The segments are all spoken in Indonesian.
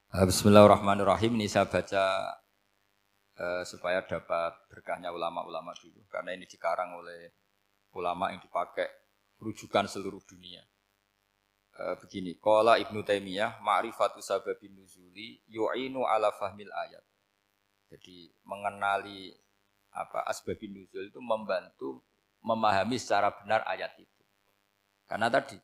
Bismillahirrahmanirrahim. Ini saya baca supaya dapat berkahnya ulama-ulama dulu. Karena ini dikarang oleh ulama yang dipakai rujukan seluruh dunia. Begini, qala Ibnu Taimiyah, ma'rifatu sababin nuzuli yu'inu ala fahmil ayat. Jadi mengenali asbabin nuzul itu membantu memahami secara benar ayat itu. Karena tadi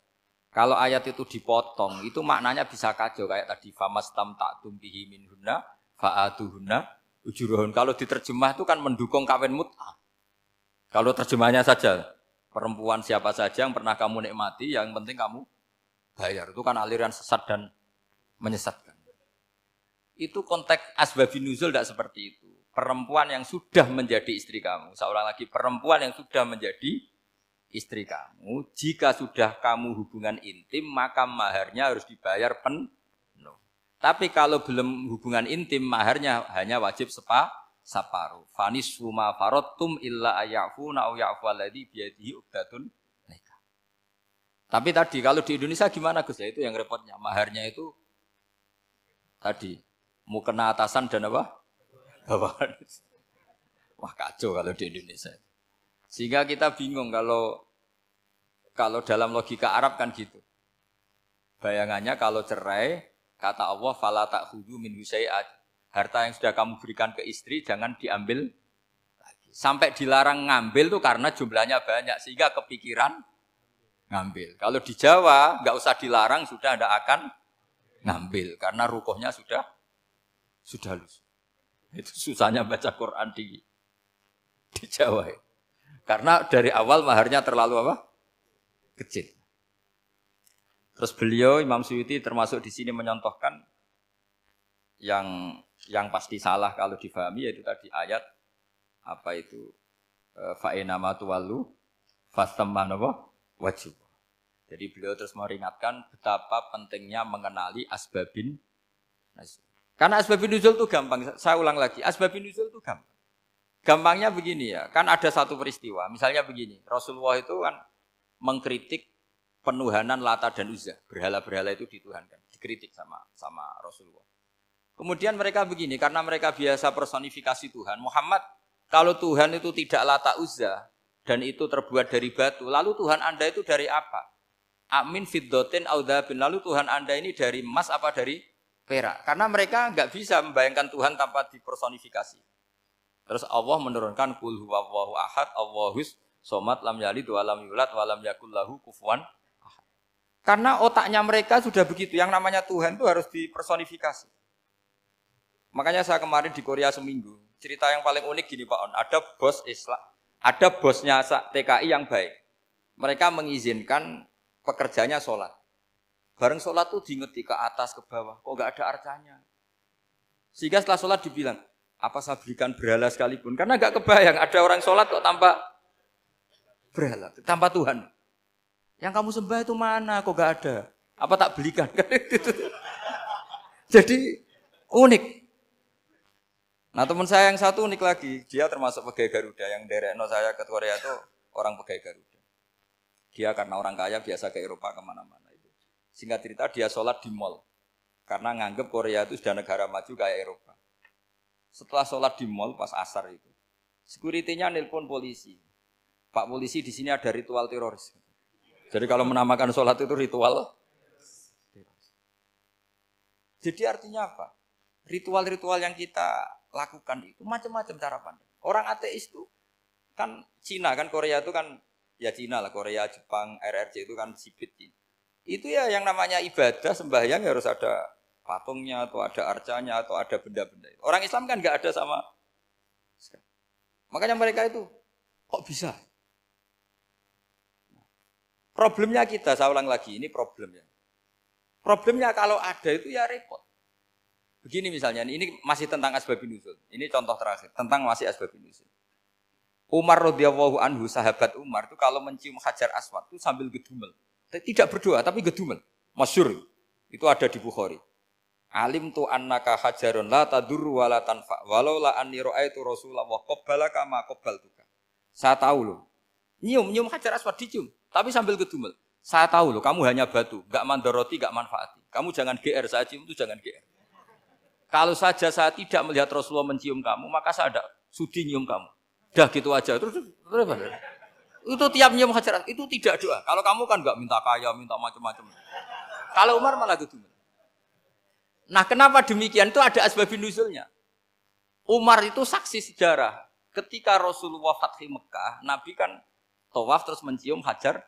kalau ayat itu dipotong, itu maknanya bisa kacau kayak tadi famastam ta'tum bihi minhunna fa'atuhunna ujuruhun. Kalau diterjemah itu kan mendukung kawin mut'ah. Kalau terjemahnya saja perempuan siapa saja yang pernah kamu nikmati, yang penting kamu bayar. Itu kan aliran sesat dan menyesatkan. Itu konteks asbabun nuzul tidak seperti itu. Perempuan yang sudah menjadi istri kamu, seorang lagi perempuan yang sudah menjadi istri kamu, jika sudah kamu hubungan intim, maka maharnya harus dibayar penuh. Tapi kalau belum hubungan intim, maharnya hanya wajib separuh. Fanis suma farotum illa ayafuna au yafu alladhi biyadihi uqdatun nikah. Tapi tadi kalau di Indonesia gimana Gus? Ya itu yang repotnya. Maharnya itu tadi mau kena atasan dan apa? Bawahan. Wah kacau kalau di Indonesia. Sehingga kita bingung kalau dalam logika Arab kan gitu. Bayangannya kalau cerai, kata Allah, fala ta'khudhu min syai'at. Harta yang sudah kamu berikan ke istri jangan diambil lagi. Sampai dilarang ngambil tuh karena jumlahnya banyak sehingga kepikiran ngambil. Kalau di Jawa enggak usah dilarang sudah tidak akan ngambil karena rukuhnya sudah lusuh. Itu susahnya baca Quran di Jawa. Karena dari awal maharnya terlalu apa? Kecil. Terus beliau Imam Suyuti termasuk di sini menyontohkan yang pasti salah kalau difahami yaitu tadi ayat apa itu fa'inama tuwallu fastamman wajib. Jadi beliau terus meringatkan betapa pentingnya mengenali asbabin nuzul. Karena asbabin nuzul itu gampang. Saya ulang lagi, asbabin nuzul itu gampang. Gampangnya begini ya, kan ada satu peristiwa. Misalnya begini, Rasulullah itu kan mengkritik penuhanan Lata dan Uzza. Berhala-berhala itu dituhankan, dikritik sama Rasulullah. Kemudian mereka begini, karena mereka biasa personifikasi Tuhan. Muhammad, kalau Tuhan itu tidak Lata Uzza dan itu terbuat dari batu, lalu Tuhan Anda itu dari apa? Amin fiddotin audabin, lalu Tuhan Anda ini dari emas apa dari perak? Karena mereka nggak bisa membayangkan Tuhan tanpa dipersonifikasi. Terus Allah menurunkan qul huwallahu ahad, Allahus somad, lam yalid wa lam yulad wa lam yakul lahu kufuwan ahad. Karena otaknya mereka sudah begitu, yang namanya Tuhan itu harus dipersonifikasi. Makanya saya kemarin di Korea seminggu, cerita yang paling unik gini Pak On, ada bos Islam, ada bosnya TKI yang baik. Mereka mengizinkan pekerjanya sholat. Bareng sholat tuh diingeti ke atas ke bawah, kok enggak ada arcanya. Sehingga setelah sholat dibilang, apa saya berikan berhala sekalipun? Karena enggak kebayang ada orang sholat kok tanpa berhala, tanpa Tuhan. Yang kamu sembah itu mana? Kok enggak ada? Apa tak belikan? Jadi unik. Nah teman saya yang satu unik lagi, dia termasuk pegawai Garuda yang derekno saya ke Korea itu orang pegawai Garuda. Dia karena orang kaya biasa ke Eropa kemana-mana itu. Singkat cerita dia sholat di mall karena nganggep Korea itu sudah negara maju kayak Eropa. Setelah sholat di mall pas asar itu, security-nya nelpon polisi. Pak polisi di sini ada ritual teroris. Jadi kalau menamakan sholat itu ritual teroris. Jadi artinya apa? Ritual-ritual yang kita lakukan itu macam-macam cara pandang. Orang ateis itu kan Cina kan Korea itu kan ya Cina lah, Korea, Jepang, RRC itu kan sipit. Itu ya yang namanya ibadah sembahyang harus ada patungnya atau ada arcanya atau ada benda-benda. Orang Islam kan nggak ada sama. Makanya mereka itu kok bisa? Problemnya kita, saya ulang lagi, ini problemnya. Problemnya kalau ada itu ya repot. Begini misalnya, ini masih tentang asbabun nuzul. Ini contoh terakhir tentang masih asbabun nuzul. Umar radhiyallahu anhu, sahabat Umar itu kalau mencium Hajar Aswad itu sambil gedumel. Tidak berdoa tapi gedumel. Masyhur. Itu ada di Bukhari. Alim tu annaka hajarun la tadurru wa la tanfa walau la anni ra'aitu Rasulullah qabbalaka ma qabbaltuka. Saya tahu loh. Nyium Hajar Aswad dicium, tapi sambil gedumel. Saya tahu loh, kamu hanya batu, enggak mandoroti, enggak manfaati. Kamu jangan GR, saya cium itu jangan GR. Kalau saja saya tidak melihat Rasulullah mencium kamu, maka saya ada sudi nyium kamu. Dah gitu aja. Terus itu tiap nyium Hajar itu tidak doa. Kalau kamu kan enggak minta kaya, minta macam-macam. Kalau Umar malah gitu. Nah, kenapa demikian? Itu ada asbabun nuzulnya. Umar itu saksi sejarah. Ketika Rasulullah Fathi Mekah, Nabi kan tawaf terus mencium Hajar.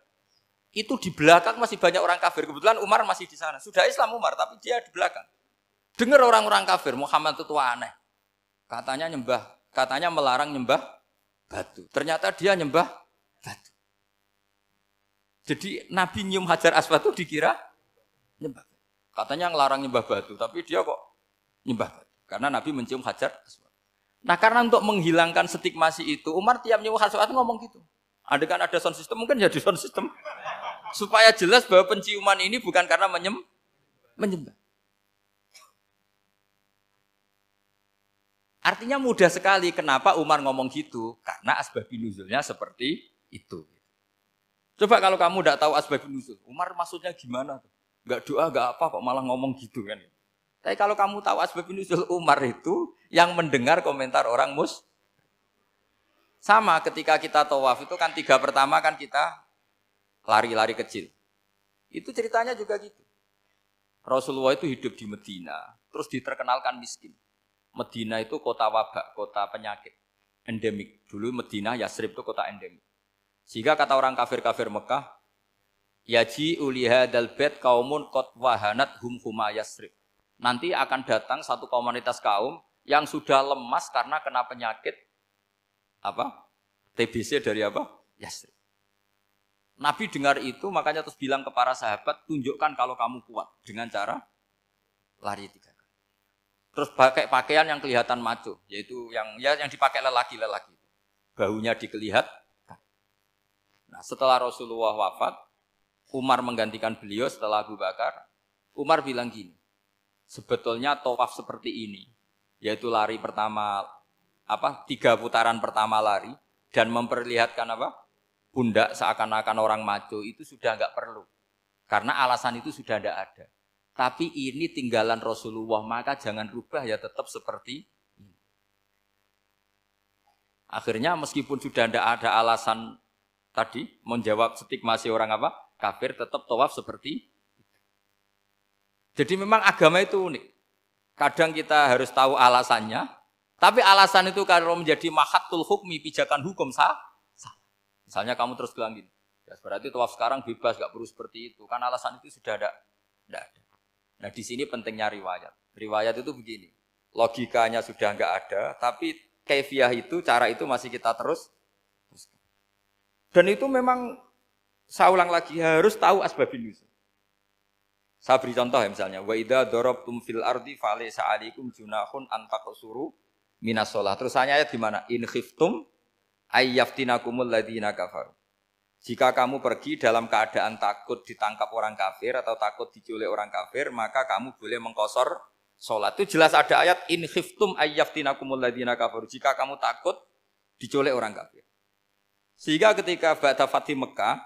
Itu di belakang masih banyak orang kafir. Kebetulan Umar masih di sana. Sudah Islam Umar, tapi dia di belakang. Dengar orang-orang kafir, Muhammad itu tua aneh. Katanya melarang nyembah batu. Ternyata dia nyembah batu. Jadi Nabi nyium Hajar Aswad itu dikira nyembah. Katanya ngelarang nyembah batu, tapi dia kok nyembah batu. Karena Nabi mencium Hajar Aswad. Nah, karena untuk menghilangkan stigmasi itu, Umar tiap nyium Hajar Aswad ngomong gitu. Kan ada sound system, mungkin jadi sound system. Supaya jelas bahwa penciuman ini bukan karena menyembah. Artinya mudah sekali kenapa Umar ngomong gitu. Karena asbabun nuzulnya seperti itu. Coba kalau kamu tidak tahu asbabun nuzul, Umar maksudnya gimana tuh? Enggak doa, enggak apa kok malah ngomong gitu kan. Tapi kalau kamu tahu asbabun nuzul, Umar itu yang mendengar komentar orang sama ketika kita tawaf itu kan 3 pertama kan kita lari-lari kecil. Itu ceritanya juga gitu. Rasulullah itu hidup di Medina, terus diterkenalkan miskin. Medina itu kota wabak, kota penyakit, endemik. Dulu Medina, Yasrib itu kota endemik. Sehingga kata orang kafir-kafir Mekah, yaji ulihadal bait kaumun qad wahanat huma Yasrib. Nanti akan datang satu komunitas kaum yang sudah lemas karena kena penyakit TBC dari Yasrib. Nabi dengar itu makanya terus bilang ke para sahabat, tunjukkan kalau kamu kuat dengan cara lari 3 kali. Terus pakai pakaian yang kelihatan maco, yaitu yang dipakai lelaki-lelaki. Bahunya dikelihatkan. Nah, setelah Rasulullah wafat, Umar menggantikan beliau setelah Abu Bakar. Umar bilang gini, sebetulnya tawaf seperti ini, yaitu lari pertama 3 putaran pertama lari dan memperlihatkan pundak seakan-akan orang maco itu sudah enggak perlu. Karena alasan itu sudah tidak ada. Tapi ini tinggalan Rasulullah, maka jangan rubah ya tetap seperti ini. Akhirnya meskipun sudah tidak ada alasan tadi menjawab stigmasi orang kafir, tetap tawaf seperti itu. Jadi memang agama itu unik. Kadang kita harus tahu alasannya, tapi alasan itu kalau menjadi mahatul hukmi, pijakan hukum sah. Misalnya kamu terus bilang gini, ya berarti tawaf sekarang bebas, gak perlu seperti itu. Kan alasan itu sudah tidak ada. Nah di sini pentingnya riwayat. Riwayat itu begini, logikanya sudah nggak ada, tapi kaifiah itu, cara itu masih kita terus. Dan itu memang, saya ulang lagi, harus tahu asbabun nuzul. Saya beri contoh ya misalnya, wa idza darabtum fil ardi falaysa 'alaikum junahun an taqsuru minas shalah. Terus ayat di mana? In khiftum ayyaftinakumul ladzina kafaru. Jika kamu pergi dalam keadaan takut ditangkap orang kafir atau takut diculik orang kafir, maka kamu boleh mengqasar salat. Itu jelas ada ayat in khiftum ayyaftinakumul ladzina kafaru. Jika kamu takut diculik orang kafir. Sehingga ketika ba'da Fathi Mekah,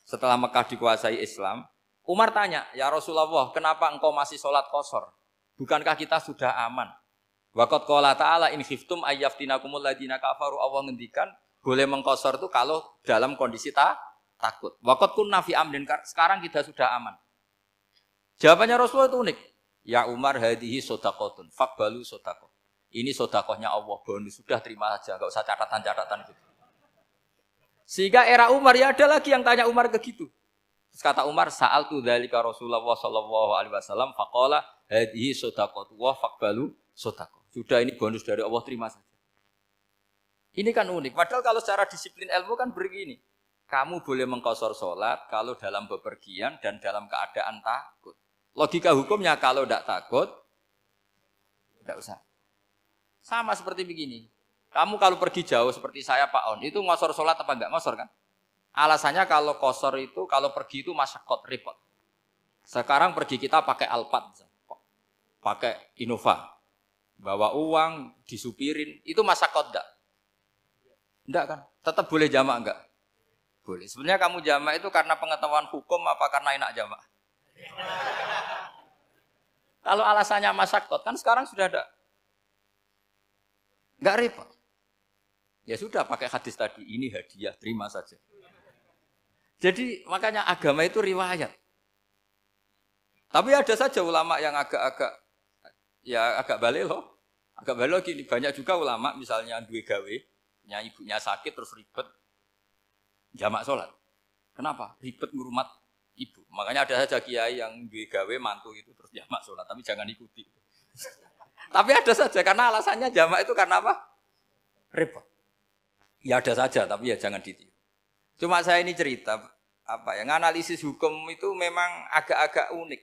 setelah Mekah dikuasai Islam, Umar tanya, "Ya Rasulullah, kenapa engkau masih salat qasar? Bukankah kita sudah aman?" Waqad qala ta'ala in khiftum ayyaftinakumul ladzina kafaru, Allah ngendikan boleh mengqasar itu kalau dalam kondisi takut. Waqad kunna fi amrin, sekarang kita sudah aman. Jawabannya Rasulullah itu unik. Ya Umar hadhihi shadaqatun faqbalu shadaqah. Ini sedekahnya Allah, bonus sudah terima saja, enggak usah catatan-catatan gitu. Sehingga era Umar ya ada lagi yang tanya Umar ke gitu. Terus kata Umar, sa'altu dzalika Rasulullah sallallahu alaihi wasallam faqala hadhihi shadaqatu wa faqbalu shadaqah. Sudah ini bonus dari Allah, terima saja. Ini kan unik. Padahal kalau secara disiplin ilmu kan begini. Kamu boleh mengqasar sholat kalau dalam bepergian dan dalam keadaan takut. Logika hukumnya kalau tidak takut, tidak usah. Sama seperti begini. Kamu kalau pergi jauh seperti saya Pak On, itu ngosor sholat apa enggak ngosor kan? Alasannya kalau kosor itu, kalau pergi itu masyakot, repot. Sekarang pergi kita pakai Alphard, pakai Innova. Bawa uang, disupirin, itu masyakot enggak? Enggak kan? Tetap boleh jamak enggak? Boleh. Sebenarnya kamu jamak itu karena pengetahuan hukum apa karena enak jamak? Kalau alasannya masyakot kan sekarang sudah ada. Enggak repot. Ya sudah pakai hadis tadi, ini hadiah, terima saja. Jadi makanya agama itu riwayat. Tapi ada saja ulama yang agak balik loh. Agak balik loh gini, banyak juga ulama misalnya duwe gawe, ibunya sakit terus ribet jamak sholat. Kenapa? Ribet ngurumat ibu. Makanya ada saja kiai yang duwe gawe mantu itu terus jamak sholat, tapi jangan ikuti. Tapi ada saja karena alasannya jamak itu karena apa? Repot. Ya ada saja, tapi ya jangan ditiru. Cuma saya ini cerita apa ya, analisis hukum itu memang agak-agak unik.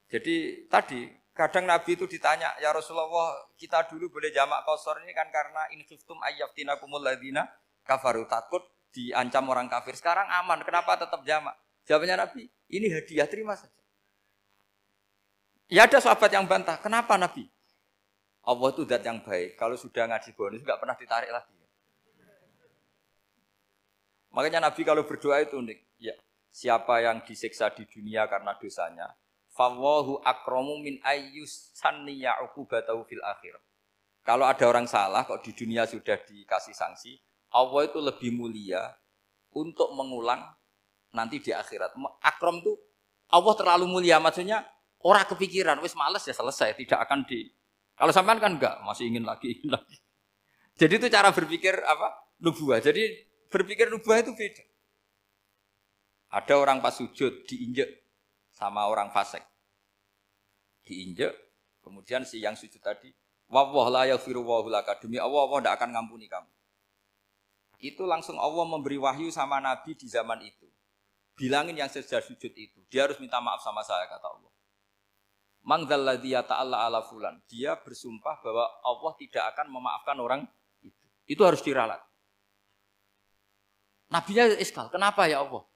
Jadi tadi kadang Nabi itu ditanya, ya Rasulullah, kita dulu boleh jamak qasar ini kan karena in khiftum ayyaftinakumul ladzina kafaru, takut diancam orang kafir. Sekarang aman, kenapa tetap jamak? Jawabnya Nabi, ini hadiah, terima saja. Ya ada sahabat yang bantah, kenapa Nabi? Allah itu zat yang baik, kalau sudah ngaji bonus nggak pernah ditarik lagi. Makanya Nabi kalau berdoa itu unik. Ya, siapa yang disiksa di dunia karena dosanya, fawahu akramu min ayyus sanniya uqubatahu fil akhir. Kalau ada orang salah kok di dunia sudah dikasih sanksi, Allah itu lebih mulia untuk mengulang nanti di akhirat. Akram itu Allah terlalu mulia, maksudnya orang kepikiran, wis males ya selesai, tidak akan di. Kalau sampean kan enggak, masih ingin lagi. Jadi itu cara berpikir apa? Nubuah. Jadi berpikir nubuah itu beda. Ada orang pas sujud diinjek sama orang fasik. Diinjek, kemudian si yang sujud tadi, wallahu la yaghfiru wallahu laka, demi Allah tidak akan ngampuni kamu. Itu langsung Allah memberi wahyu sama Nabi di zaman itu. Bilangin yang sedang sujud itu, dia harus minta maaf sama saya, kata Allah. Mangdzalladzi yata'alla ala fulan. Dia bersumpah bahwa Allah tidak akan memaafkan orang itu. Itu harus diralat. Nabinya iskal, kenapa ya Allah?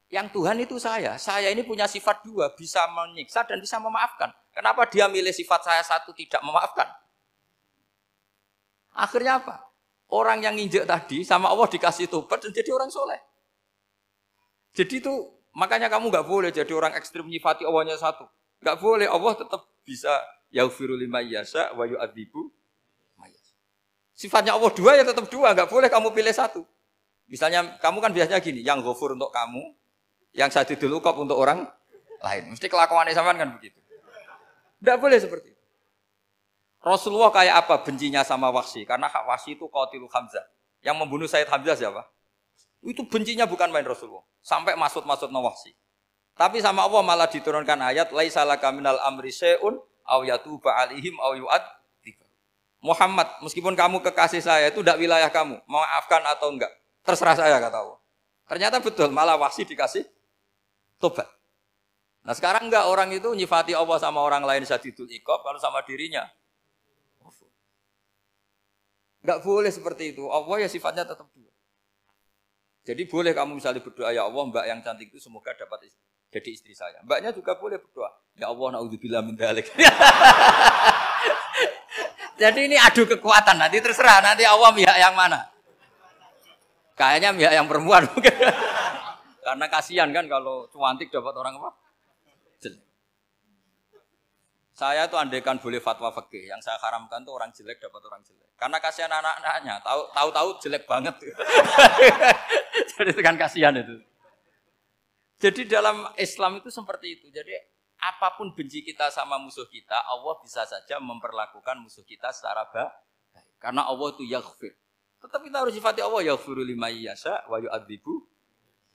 Yang Tuhan itu saya ini punya sifat dua, bisa menyiksa dan bisa memaafkan. Kenapa dia milih sifat saya satu tidak memaafkan? Akhirnya apa? Orang yang nginjek tadi sama Allah dikasih tobat dan jadi orang soleh. Jadi itu makanya kamu nggak boleh jadi orang ekstrim nyifati Allahnya satu. Nggak boleh, Allah tetap bisa yaghfiru liman yasha wa yu'adzibu man yasha. Sifatnya Allah dua ya tetap dua, nggak boleh kamu pilih satu. Misalnya kamu kan biasanya gini, yang ghafur untuk kamu, yang sadidul uqab untuk orang lain. Mesti kelakuannya sampean kan begitu. Nggak boleh seperti itu. Rasulullah kayak apa bencinya sama Wahsy? Karena Wahsy itu qatilul Hamzah. Yang membunuh Sayyid Hamzah siapa? Itu bencinya bukan main Rasulullah. Sampai maksud-maksud Wahsy. Tapi sama Allah malah diturunkan ayat laisa laka minal amri syai'un aw yatuba alaihim aw yu'adzib. Muhammad, meskipun kamu kekasih saya itu tidak wilayah kamu, maafkan atau enggak, terserah saya, kata Allah. Ternyata betul, malah Wahsy dikasih tobat. Nah sekarang enggak, orang itu nyifati Allah sama orang lain sadidul iqab, kalau sama dirinya enggak boleh seperti itu. Allah ya sifatnya tetap dua. Jadi boleh kamu misalnya berdoa, ya Allah mbak yang cantik itu semoga dapat jadi istri saya. Mbaknya juga boleh berdoa, ya Allah naudzubillah min dzalik. Jadi ini adu kekuatan, nanti terserah nanti Allah pihak yang mana. Kayaknya pihak yang perempuan mungkin. Karena kasihan kan kalau cantik dapat orang apa? Jelek. Saya tuh andaikan boleh fatwa fikih, yang saya haramkan tuh orang jelek dapat orang jelek. Karena kasihan anak-anaknya, tahu-tahu jelek banget. Jadi itu kan kasihan itu. Jadi dalam Islam itu seperti itu. Jadi apapun benci kita sama musuh kita, Allah bisa saja memperlakukan musuh kita secara baik. Karena Allah itu yaghfir. Tetap kita harus sifati Allah yaghfiru liman yasha wa yu'adzibu.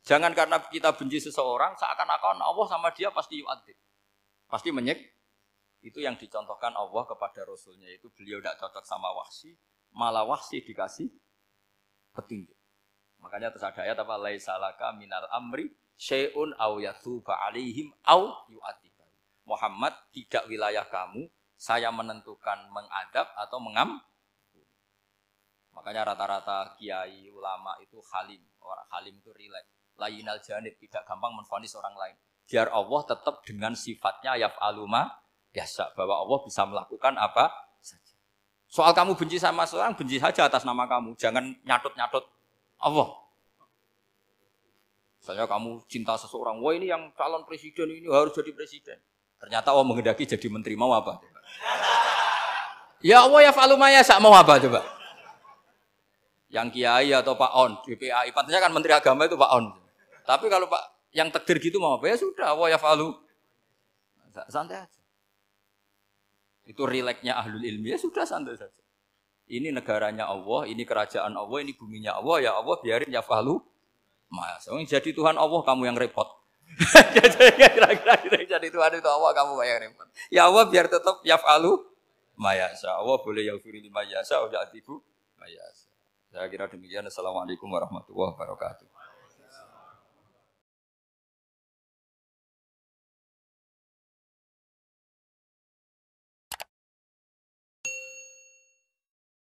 Jangan karena kita benci seseorang seakan-akan Allah sama dia pasti yu'adzib. Pasti itu yang dicontohkan Allah kepada Rasulnya, itu beliau tidak cocok sama Wahsy, malah Wahsy dikasih petunjuk. Makanya terus ada ayat apa? Laisa laka minal amri syai'un aw yatuba alaihim aw yu'adzib. Muhammad, tidak wilayah kamu, saya menentukan mengadab atau mengampuni. Makanya rata-rata kiai ulama itu halim. Orang halim itu rileks. Layinal janib, tidak gampang menvonis orang lain. Biar Allah tetap dengan sifatnya yaf'alu ma yasha, bahwa Allah bisa melakukan apa saja. Soal kamu benci sama seorang, benci saja atas nama kamu. Jangan nyatut-nyatut Allah. Misalnya kamu cinta seseorang, wah ini yang calon presiden ini harus jadi presiden. Ternyata Allah menghendaki jadi menteri, mau apa? Ya Allah ya falu maya sak mau apa coba? Yang kiai atau Pak On, DPAI, patentnya kan menteri agama itu Pak On. Tapi kalau Pak yang takdir gitu mau apa? Ya sudah, Allah ya falu. Santai aja. Itu rileksnya ahlul ilmi, ya sudah santai saja. Ini negaranya Allah, ini kerajaan Allah, ini buminya Allah, ya Allah biarin ya falu. Mas, jadi Tuhan Allah kamu yang repot. Kira-kira jadi Tuhan itu Allah kamu yang repot. Ya Allah biar tetap ya falu. Mayasa Allah boleh yaghfir liman yasha wa ya'tibu mayasa. Saya kira demikian. Assalamualaikum warahmatullahi wabarakatuh.